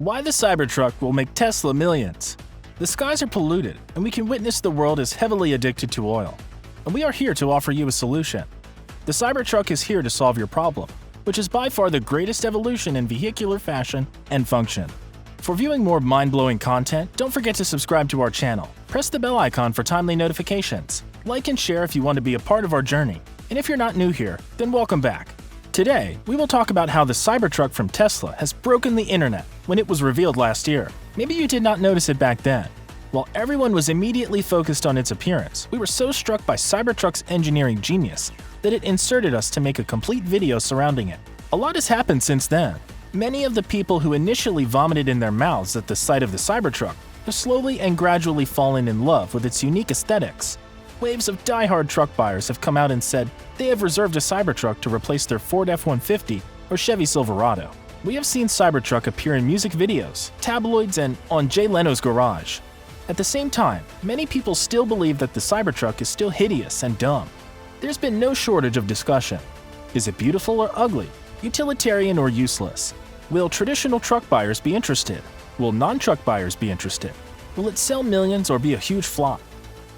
Why the Cybertruck will make Tesla millions. The skies are polluted, and we can witness the world is heavily addicted to oil. And we are here to offer you a solution. The Cybertruck is here to solve your problem, which is by far the greatest evolution in vehicular fashion and function. For viewing more mind-blowing content, don't forget to subscribe to our channel. Press the bell icon for timely notifications. Like and share if you want to be a part of our journey. And if you're not new here, then welcome back. Today, we will talk about how the Cybertruck from Tesla has broken the internet when it was revealed last year. Maybe you did not notice it back then. While everyone was immediately focused on its appearance, we were so struck by Cybertruck's engineering genius that it inserted us to make a complete video surrounding it. A lot has happened since then. Many of the people who initially vomited in their mouths at the sight of the Cybertruck have slowly and gradually fallen in love with its unique aesthetics. Waves of die-hard truck buyers have come out and said they have reserved a Cybertruck to replace their Ford F-150 or Chevy Silverado. We have seen Cybertruck appear in music videos, tabloids, and on Jay Leno's Garage. At the same time, many people still believe that the Cybertruck is still hideous and dumb. There's been no shortage of discussion. Is it beautiful or ugly? Utilitarian or useless? Will traditional truck buyers be interested? Will non-truck buyers be interested? Will it sell millions or be a huge flop?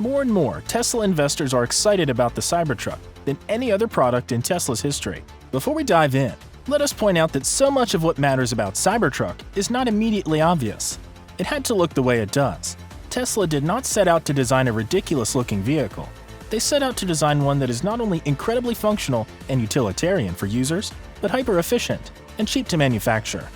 More and more, Tesla investors are excited about the Cybertruck than any other product in Tesla's history. Before we dive in, let us point out that so much of what matters about Cybertruck is not immediately obvious. It had to look the way it does. Tesla did not set out to design a ridiculous-looking vehicle. They set out to design one that is not only incredibly functional and utilitarian for users, but hyper-efficient and cheap to manufacture.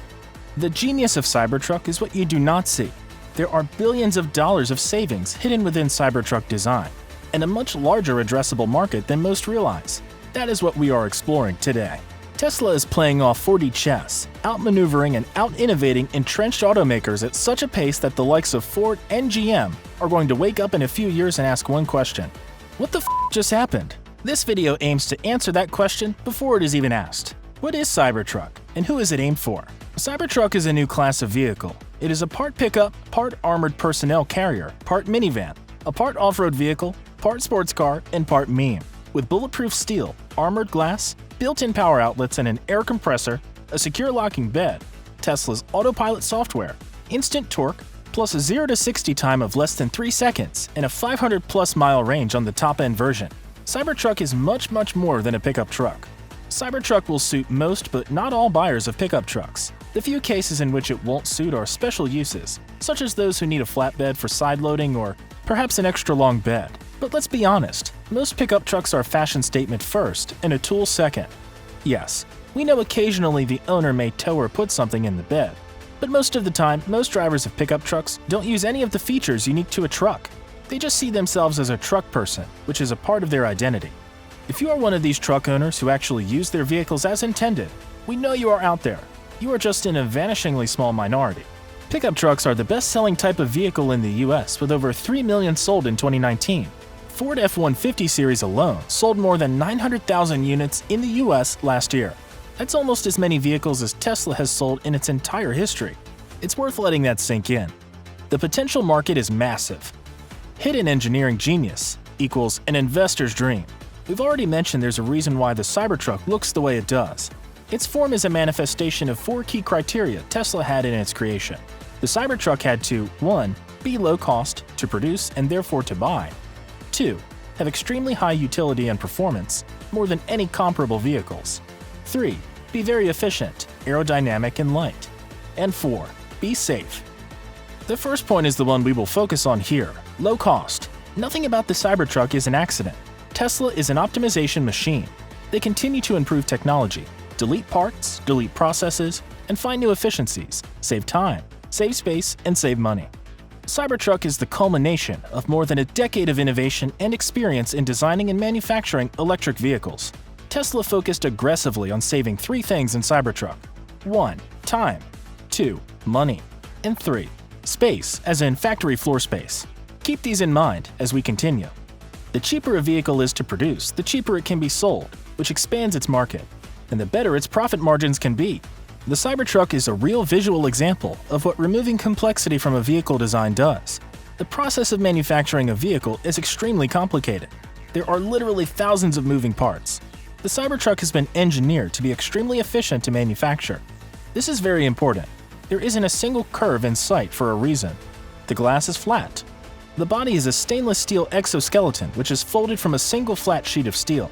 The genius of Cybertruck is what you do not see. There are billions of dollars of savings hidden within Cybertruck design, and a much larger addressable market than most realize. That is what we are exploring today. Tesla is playing off 4D chess, outmaneuvering and out-innovating entrenched automakers at such a pace that the likes of Ford and GM are going to wake up in a few years and ask one question: what the f just happened? This video aims to answer that question before it is even asked. What is Cybertruck, and who is it aimed for? Cybertruck is a new class of vehicle. It is a part pickup, part armored personnel carrier, part minivan, a part off-road vehicle, part sports car, and part meme. With bulletproof steel, armored glass, built-in power outlets and an air compressor, a secure locking bed, Tesla's autopilot software, instant torque, plus a 0 to 60 time of less than 3 seconds, and a 500+ mile range on the top-end version. Cybertruck is much more than a pickup truck. Cybertruck will suit most but not all buyers of pickup trucks. The few cases in which it won't suit are special uses, such as those who need a flatbed for side loading or perhaps an extra long bed. But let's be honest, most pickup trucks are a fashion statement first and a tool second. Yes, we know occasionally the owner may tow or put something in the bed, but most of the time, most drivers of pickup trucks don't use any of the features unique to a truck. They just see themselves as a truck person, which is a part of their identity. If you are one of these truck owners who actually use their vehicles as intended, we know you are out there. You are just in a vanishingly small minority. Pickup trucks are the best-selling type of vehicle in the US, with over 3 million sold in 2019. Ford F-150 series alone sold more than 900,000 units in the US last year. That's almost as many vehicles as Tesla has sold in its entire history. It's worth letting that sink in. The potential market is massive. Hidden engineering genius equals an investor's dream. We've already mentioned there's a reason why the Cybertruck looks the way it does. Its form is a manifestation of 4 key criteria Tesla had in its creation. The Cybertruck had to 1. Be low cost to produce and therefore to buy. 2. Have extremely high utility and performance, more than any comparable vehicles. 3. Be very efficient, aerodynamic, and light. And 4. Be safe. The first point is the one we will focus on here: low cost. Nothing about the Cybertruck is an accident. Tesla is an optimization machine. They continue to improve technology, delete parts, delete processes, and find new efficiencies, save time, save space, and save money. Cybertruck is the culmination of more than a decade of innovation and experience in designing and manufacturing electric vehicles. Tesla focused aggressively on saving 3 things in Cybertruck: 1. Time, 2. Money, and 3. Space, as in factory floor space. Keep these in mind as we continue. The cheaper a vehicle is to produce, the cheaper it can be sold, which expands its market, and the better its profit margins can be. The Cybertruck is a real visual example of what removing complexity from a vehicle design does. The process of manufacturing a vehicle is extremely complicated. There are literally thousands of moving parts. The Cybertruck has been engineered to be extremely efficient to manufacture. This is very important. There isn't a single curve in sight for a reason. The glass is flat. The body is a stainless steel exoskeleton which is folded from a single flat sheet of steel.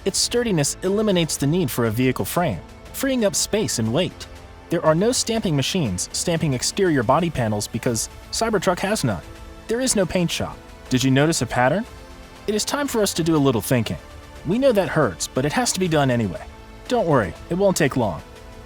Its sturdiness eliminates the need for a vehicle frame, freeing up space and weight. There are no stamping machines stamping exterior body panels because Cybertruck has none. There is no paint shop. Did you notice a pattern? It is time for us to do a little thinking. We know that hurts, but it has to be done anyway. Don't worry, it won't take long.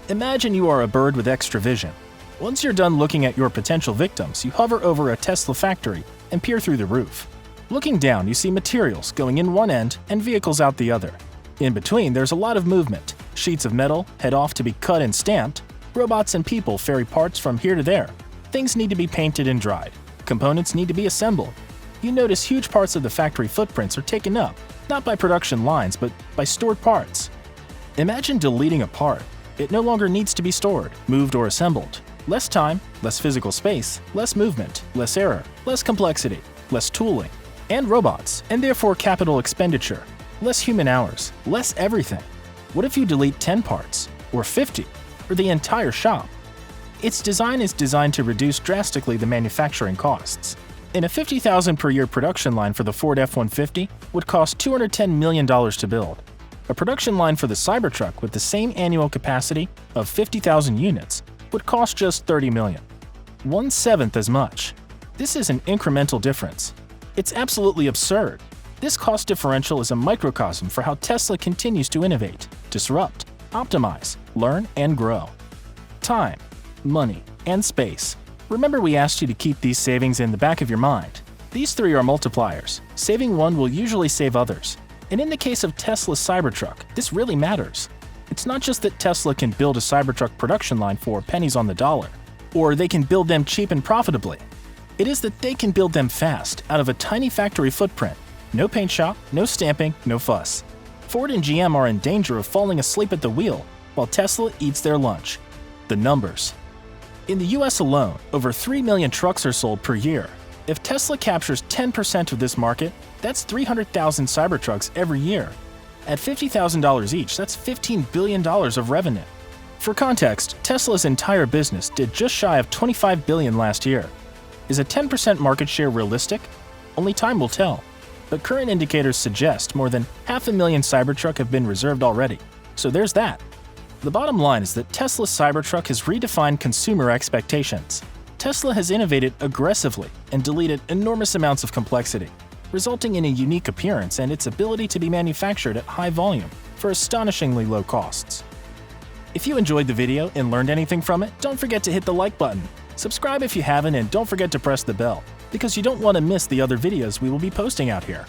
Imagine you are a bird with extra vision. Once you're done looking at your potential victims, you hover over a Tesla factory and peer through the roof. Looking down, you see materials going in one end and vehicles out the other. In between, there's a lot of movement. Sheets of metal head off to be cut and stamped. Robots and people ferry parts from here to there. Things need to be painted and dried. Components need to be assembled. You notice huge parts of the factory footprints are taken up, not by production lines, but by stored parts. Imagine deleting a part. It no longer needs to be stored, moved, or assembled. Less time, less physical space, less movement, less error, less complexity, less tooling, and robots, and therefore capital expenditure, less human hours, less everything. What if you delete 10 parts, or 50, or the entire shop? Its design is designed to reduce drastically the manufacturing costs. In a $50,000 per year production line for the Ford F-150 would cost $210 million to build. A production line for the Cybertruck with the same annual capacity of 50,000 units would cost just $30 million. 1/7 as much. This is an incremental difference. It's absolutely absurd. This cost differential is a microcosm for how Tesla continues to innovate, disrupt, optimize, learn, and grow. Time, money, and space. Remember we asked you to keep these savings in the back of your mind. These three are multipliers. Saving one will usually save others. And in the case of Tesla's Cybertruck, this really matters. It's not just that Tesla can build a Cybertruck production line for pennies on the dollar, or they can build them cheap and profitably. It is that they can build them fast, out of a tiny factory footprint. No paint shop, no stamping, no fuss. Ford and GM are in danger of falling asleep at the wheel, while Tesla eats their lunch. The numbers. In the US alone, over 3 million trucks are sold per year. If Tesla captures 10% of this market, that's 300,000 Cybertrucks every year. At $50,000 each, that's $15 billion of revenue. For context, Tesla's entire business did just shy of $25 billion last year. Is a 10% market share realistic? Only time will tell. But current indicators suggest more than 500,000 Cybertruck have been reserved already. So there's that. The bottom line is that Tesla's Cybertruck has redefined consumer expectations. Tesla has innovated aggressively and deleted enormous amounts of complexity, resulting in a unique appearance and its ability to be manufactured at high volume for astonishingly low costs. If you enjoyed the video and learned anything from it, don't forget to hit the like button. Subscribe if you haven't, and don't forget to press the bell, because you don't want to miss the other videos we will be posting out here.